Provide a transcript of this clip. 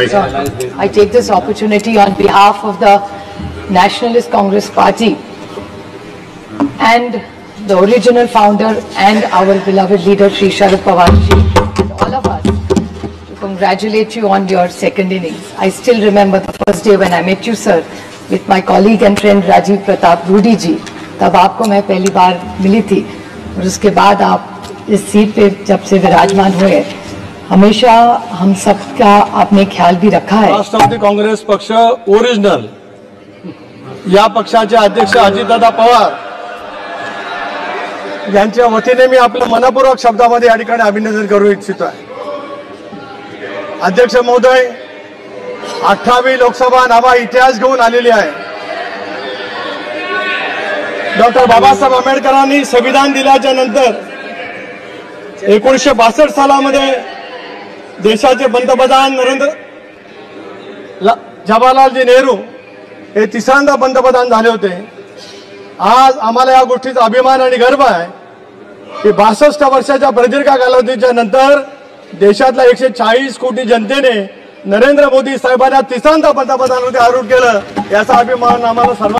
I take this opportunity on behalf of the Nationalist Congress Party and the original founder and our beloved leader Shri Sharad Pawar ji, and all of us, to congratulate you on your second innings. I still remember the first day when I met you, sir, with my colleague and friend Rajiv Pratap Rudi ji. तब आपको मैं पहली बार milli थी और उसके बाद आप इस seat पे जब से विराजमान हुए, हमेशा हम सबका आपने ख्याल भी रखा है। राष्ट्रवादी काँग्रेस पक्ष ओरिजिनल या पक्षाचे अध्यक्ष अजितदादा पवार यांच्या वतीने मी आपल्या मनपूर्वक शब्दामध्ये या ठिकाणी अभिनंदन करू इच्छितो आहे। अध्यक्ष महोदय, 18वी लोकसभा नवा इतिहास घेऊन आलेली आहे। डॉक्टर बाबासाहेब आंबेडकरांनी संविधान दिल्याच्या नंतर 1962 सालामध्ये देशाचे पंतप्रधान जवाहरलालजी नेहरू हे तिसऱ्यांदा पंतप्रधान झाले होते। आज आम्हाला या गोष्टीचा अभिमान आणि गर्व आहे की 62 वर्षाच्या प्रदीर्घ कालावधीच्या नंतर देशातल्या 140 कोटी जनतेने नरेंद्र मोदी साहेबांना तिसऱ्यांदा पंतप्रधानांमध्ये आरूढ केलं, याचा अभिमान आम्हाला सर्व